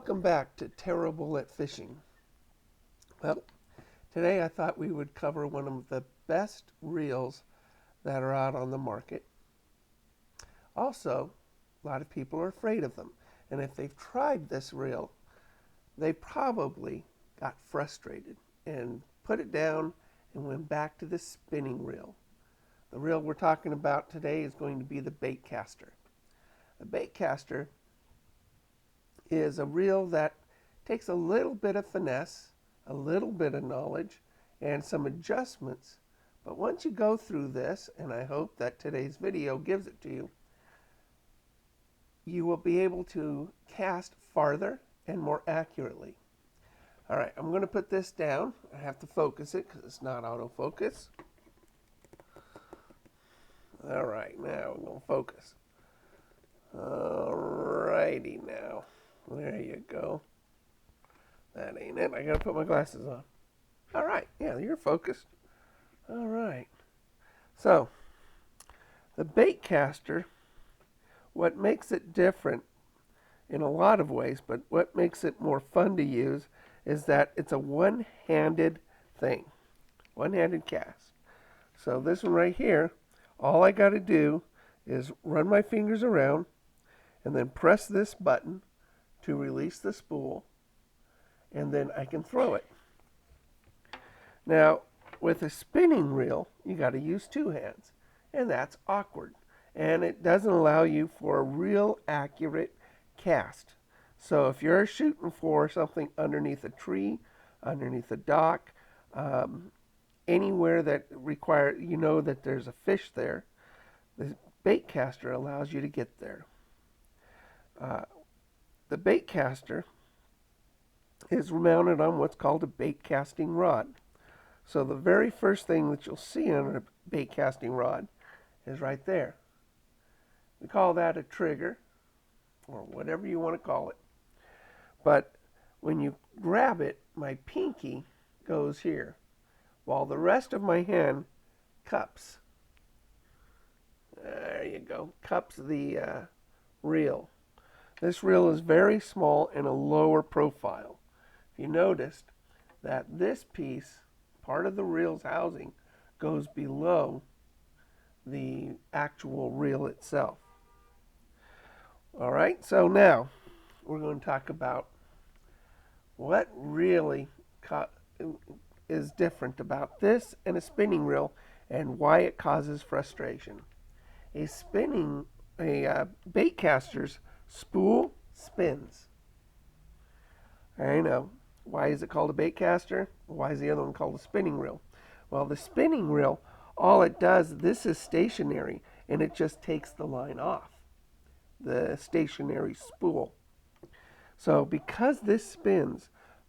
Welcome back to Terrible at Fishing. Well, today I thought we would cover one of the best reels that are out on the market. Also, a lot of people are afraid of them. And if they've tried this reel, they probably got frustrated and put it down and went back to the spinning reel. The reel we're talking about today is going to be the baitcaster. A baitcaster is a reel that takes a little bit of finesse, a little bit of knowledge, and some adjustments. But once you go through this, and I hope that today's video gives it to you, you will be able to cast farther and more accurately. All right, I'm going to put this down. I have to focus it because it's not autofocus. All right, now we're going to focus. All righty now. There you go. That ain't it. I got to put my glasses on. All right, yeah, you're focused. All right. So, the baitcaster, what makes it different in a lot of ways, but what makes it more fun to use is that it's a one-handed thing, one-handed cast. So this one right here, all I got to do is run my fingers around and then press this button to release the spool, and then I can throw it. Now, with a spinning reel, you got to use two hands, and that's awkward. And it doesn't allow you for a real accurate cast. So if you're shooting for something underneath a tree, underneath a dock, anywhere that requires, you know that there's a fish there, the baitcaster allows you to get there. The baitcaster is mounted on what's called a bait casting rod. So the very first thing that you'll see on a bait casting rod is right there. We call that a trigger, or whatever you want to call it. But when you grab it, my pinky goes here, while the rest of my hand cups. There you go, cups the reel. This reel is very small and a lower profile. If you noticed that this piece, part of the reel's housing, goes below the actual reel itself. All right, so now we're going to talk about what really is different about this and a spinning reel and why it causes frustration. A baitcaster's spool spins. I know. Why is it called a baitcaster? Why is the other one called a spinning reel? Well, the spinning reel, all it does, this is stationary, and it just takes the line off, the stationary spool. So because this spins,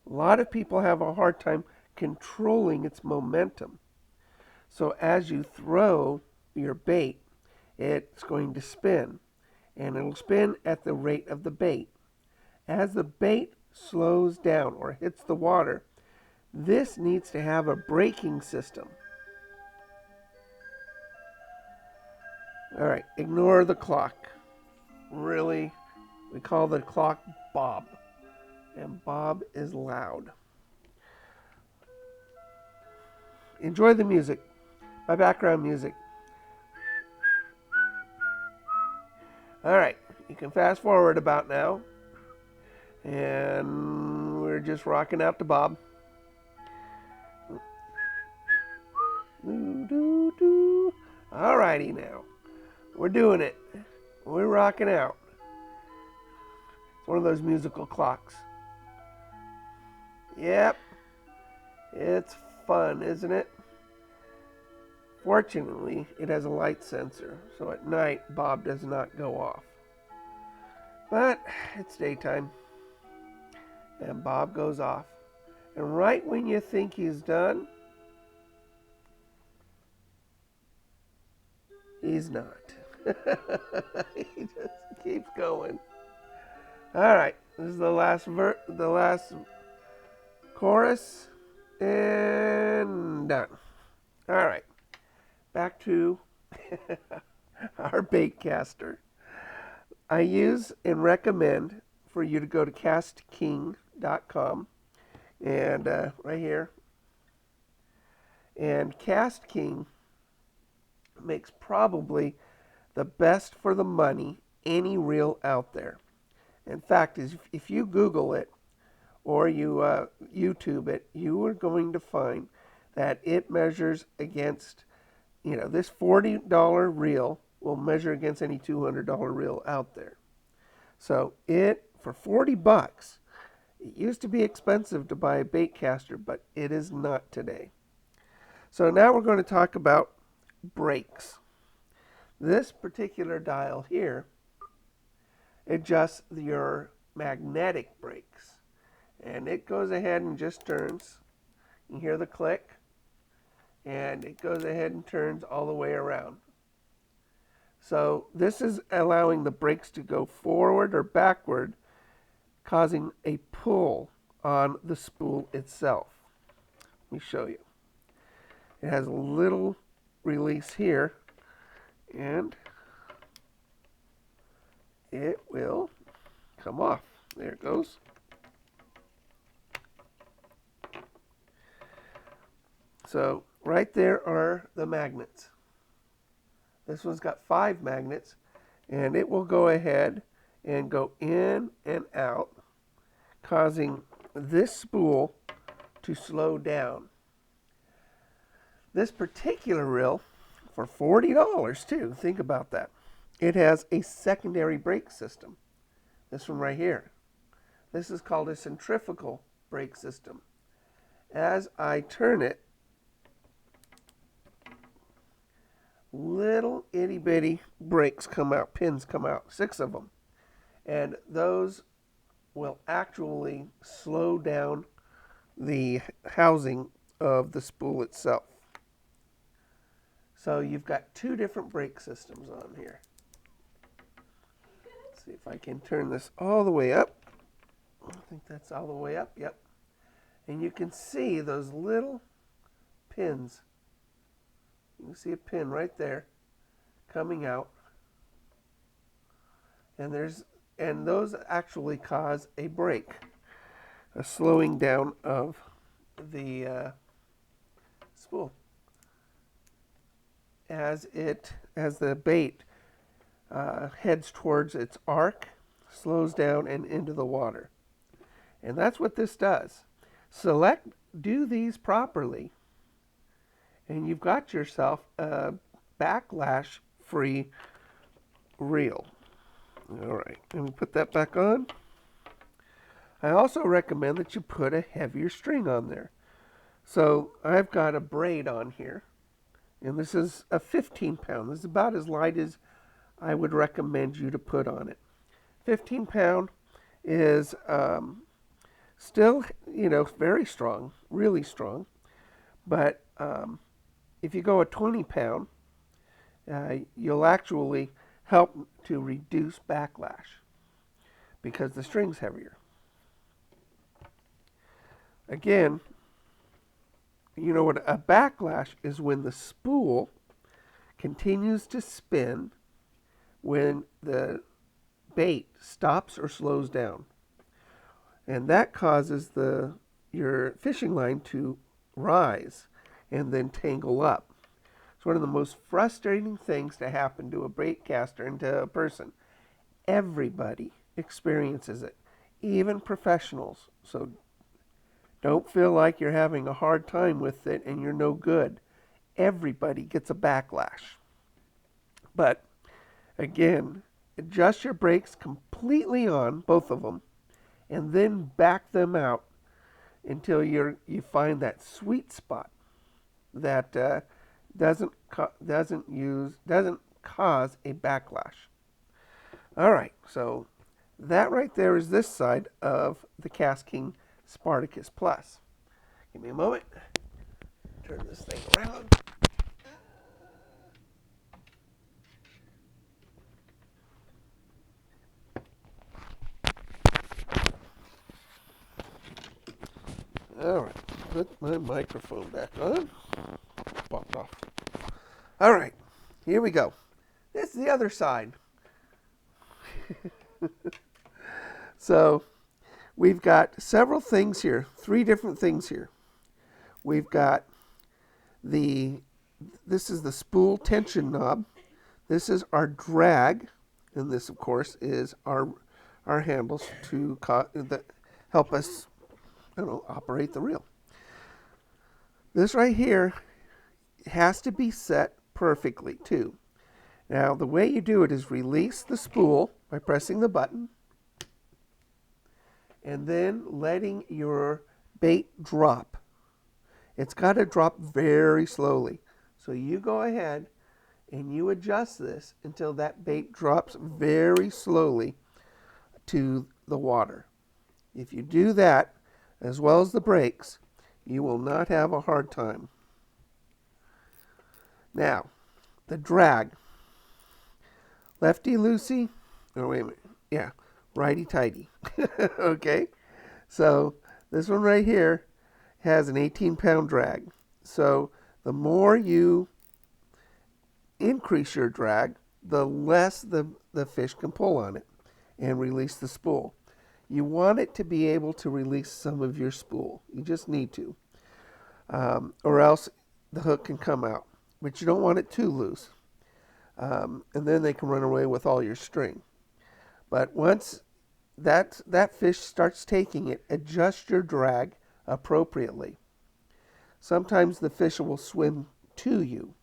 a lot of people have a hard time controlling its momentum. So as you throw your bait, it's going to spin, and it'll spin at the rate of the bait. As the bait slows down or hits the water, this needs to have a braking system. All right, ignore the clock. Really, we call the clock Bob, and Bob is loud. Enjoy the music, my background music. All right, you can fast forward about now, and we're just rocking out to Bob. All righty now, we're doing it. We're rocking out. It's one of those musical clocks. Yep, it's fun, isn't it? Fortunately, it has a light sensor, so at night Bob does not go off. But it's daytime, and Bob goes off. And right when you think he's done, he's not. He just keeps going. All right, this is the last chorus, and done. All right, back to our baitcaster. I use and recommend for you to go to castking.com and right here. And Cast King makes probably the best for the money any reel out there. In fact, if you Google it or you YouTube it, you are going to find that it measures against, this $40 reel will measure against any $200 reel out there. So for $40, it used to be expensive to buy a baitcaster, but it is not today. So now we're going to talk about brakes. This particular dial here adjusts your magnetic brakes. And it goes ahead and just turns. You hear the click. And it goes ahead and turns all the way around. So this is allowing the brakes to go forward or backward, causing a pull on the spool itself. Let me show you. It has a little release here, and it will come off. There it goes. So right there are the magnets. This one's got 5 magnets, and it will go ahead and go in and out, causing this spool to slow down. This particular reel, for $40 too, think about that. It has a secondary brake system. This one right here. This is called a centrifugal brake system. As I turn it, little itty bitty brakes come out, pins come out, 6 of them. And those will actually slow down the housing of the spool itself. So you've got 2 different brake systems on here. Let's see if I can turn this all the way up. I think that's all the way up, yep. And you can see those little pins. You can see a pin right there coming out. And those actually cause a brake, a slowing down of the spool. As the bait heads towards its arc, slows down and into the water. And that's what this does. Do these properly, and you've got yourself a backlash-free reel. All right, let me put that back on. I also recommend that you put a heavier string on there. So I've got a braid on here, and this is a 15-pound. This is about as light as I would recommend you to put on it. 15-pound is still, very strong, really strong. But if you go a 20-pound, you'll actually help to reduce backlash because the string's heavier. Again, what a backlash is when the spool continues to spin when the bait stops or slows down. And that causes your fishing line to rise and then tangle up. It's one of the most frustrating things to happen to a baitcaster and to a person. Everybody experiences it, even professionals. So don't feel like you're having a hard time with it and you're no good. Everybody gets a backlash. But again, adjust your brakes completely on, both of them, and then back them out until you find that sweet spot that doesn't cause a backlash. All right, so that right there is this side of the Cast King Spartacus Plus. Give me a moment. Turn this thing around. All right, put my microphone back on. Popped off. All right, here we go. This is the other side. So we've got several things here, 3 different things here. We've got this is the spool tension knob. This is our drag, and this, of course, is our handles that help us, operate the reel. This right here has to be set perfectly too. Now, the way you do it is release the spool by pressing the button, and then letting your bait drop. It's got to drop very slowly. So you go ahead and you adjust this until that bait drops very slowly to the water. If you do that, as well as the brakes, you will not have a hard time. Now, the drag. Lefty-loosey, oh wait a minute, yeah, righty-tighty. Okay, so this one right here has an 18-pound drag. So the more you increase your drag, the less the fish can pull on it and release the spool. You want it to be able to release some of your spool. You just need to. Or else the hook can come out. But you don't want it too loose. And then they can run away with all your string. But once that fish starts taking it, adjust your drag appropriately. Sometimes the fish will swim to you,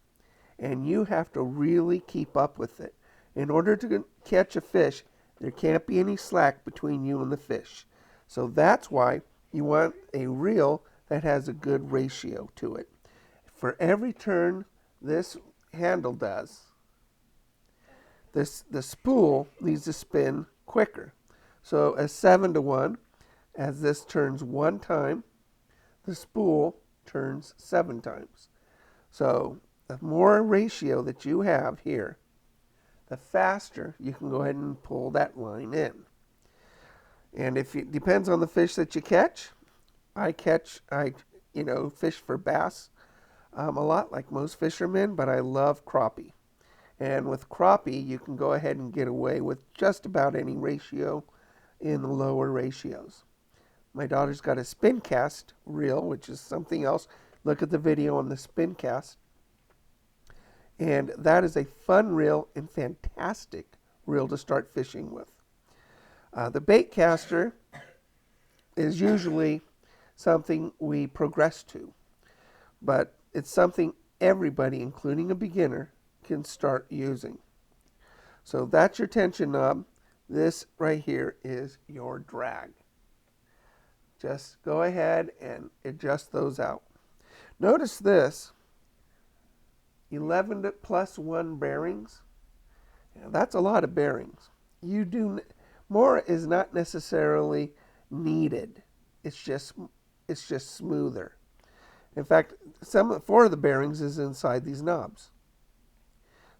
and you have to really keep up with it. In order to catch a fish, there can't be any slack between you and the fish. So that's why you want a reel that has a good ratio to it. For every turn this handle does, the spool needs to spin quicker. So a 7-to-1, as this turns 1 time, the spool turns 7 times. So the more ratio that you have here, the faster you can go ahead and pull that line in. And if it depends on the fish that you catch, I fish for bass a lot, like most fishermen, but I love crappie. And with crappie, you can go ahead and get away with just about any ratio in the lower ratios. My daughter's got a spin cast reel, which is something else. Look at the video on the spin cast. And that is a fun reel and fantastic reel to start fishing with. The baitcaster is usually something we progress to, but it's something everybody, including a beginner, can start using. So that's your tension knob. This right here is your drag. Just go ahead and adjust those out. Notice this, 11 plus 1 bearings. Now, that's a lot of bearings. More is not necessarily needed. It's just smoother. In fact, 4 of the bearings is inside these knobs.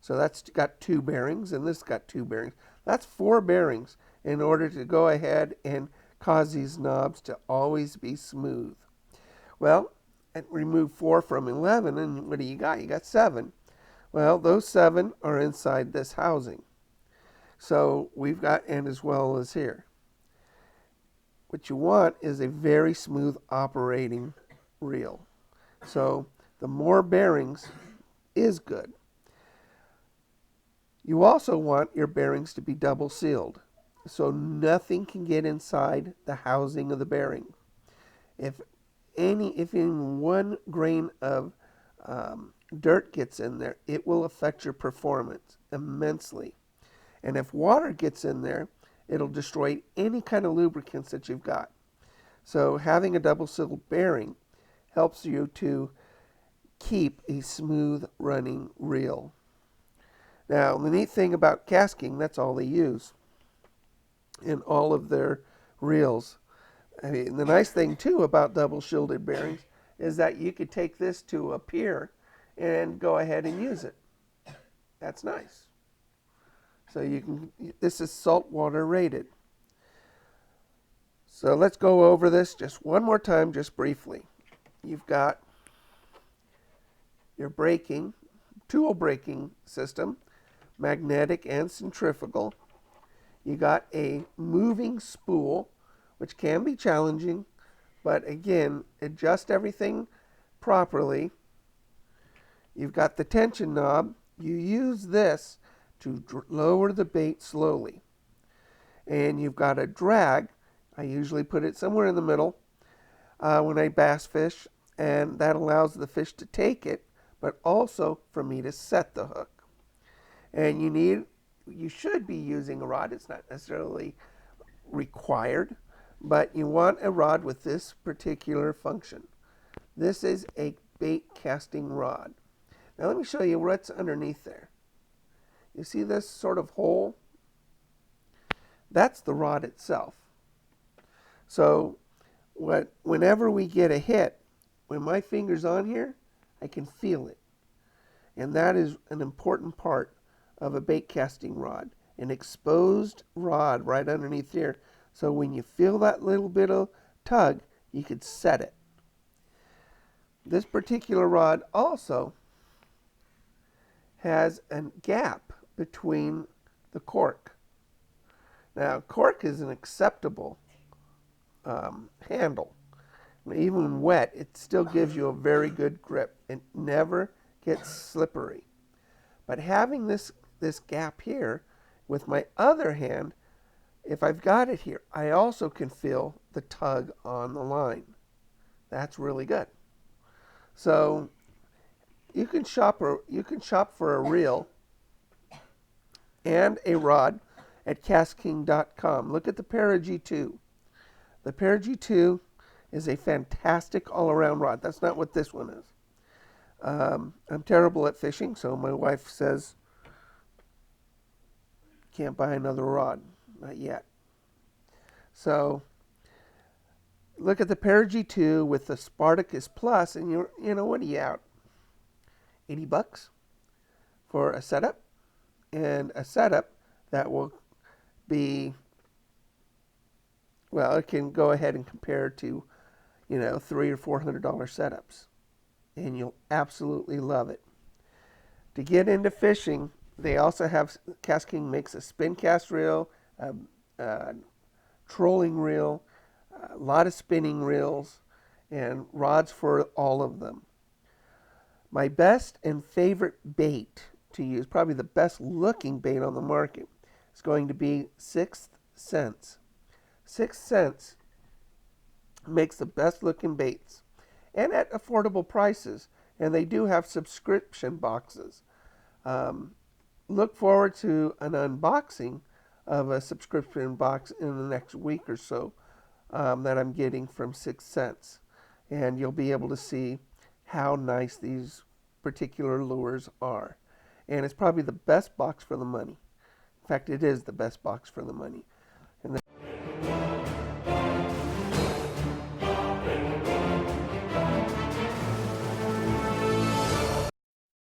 So that's got 2 bearings, and this got 2 bearings. That's 4 bearings in order to go ahead and cause these knobs to always be smooth. Well, remove 4 from 11, and what do you got? You got 7. Well, those 7 are inside this housing. So we've got, and as well as here. What you want is a very smooth operating reel. So the more bearings is good. You also want your bearings to be double sealed, so nothing can get inside the housing of the bearing. If even 1 grain of dirt gets in there, it will affect your performance immensely. And if water gets in there, it'll destroy any kind of lubricants that you've got. So having a double sealed bearing helps you to keep a smooth running reel. Now, the neat thing about casking, that's all they use in all of their reels. I mean, the nice thing, too, about double shielded bearings is that you could take this to a pier and go ahead and use it. That's nice. So this is saltwater rated. So let's go over this just one more time, just briefly. You've got your tool braking system, magnetic and centrifugal. You got a moving spool, which can be challenging, but again, adjust everything properly. You've got the tension knob. You use this to lower the bait slowly. And you've got a drag. I usually put it somewhere in the middle when I bass fish, and that allows the fish to take it, but also for me to set the hook. And you should be using a rod. It's not necessarily required, but you want a rod with this particular function. This is a bait casting rod. Now let me show you what's underneath there. You see this sort of hole? That's the rod itself. So whenever we get a hit, when my finger's on here, I can feel it. And that is an important part of a bait casting rod. An exposed rod right underneath here. So when you feel that little bit of tug, you could set it. This particular rod also has a gap between the cork. Now, cork is an acceptable handle. Even when wet, it still gives you a very good grip. It never gets slippery. But having this gap here, with my other hand, if I've got it here, I also can feel the tug on the line. That's really good. So you can shop for a reel and a rod at castking.com. Look at the Para G2. The Para G2 is a fantastic all-around rod. That's not what this one is. I'm terrible at fishing, so my wife says, can't buy another rod. Not yet. So look at the Para G2 with the Spartacus Plus, and you know, what are you out? $80 for a setup, and a setup that will be, well, it can go ahead and compare to, $300 or $400 setups, and you'll absolutely love it. To get into fishing, they also have, Casking makes a spin cast reel, a trolling reel, a lot of spinning reels, and rods for all of them. My best and favorite bait to use, probably the best looking bait on the market, is going to be Sixth Sense. Sixth Sense makes the best looking baits, and at affordable prices, and they do have subscription boxes. Look forward to an unboxing of a subscription box in the next week or so that I'm getting from Sixth Sense, and you'll be able to see how nice these particular lures are. And it's probably the best box for the money. In fact, it is the best box for the money. And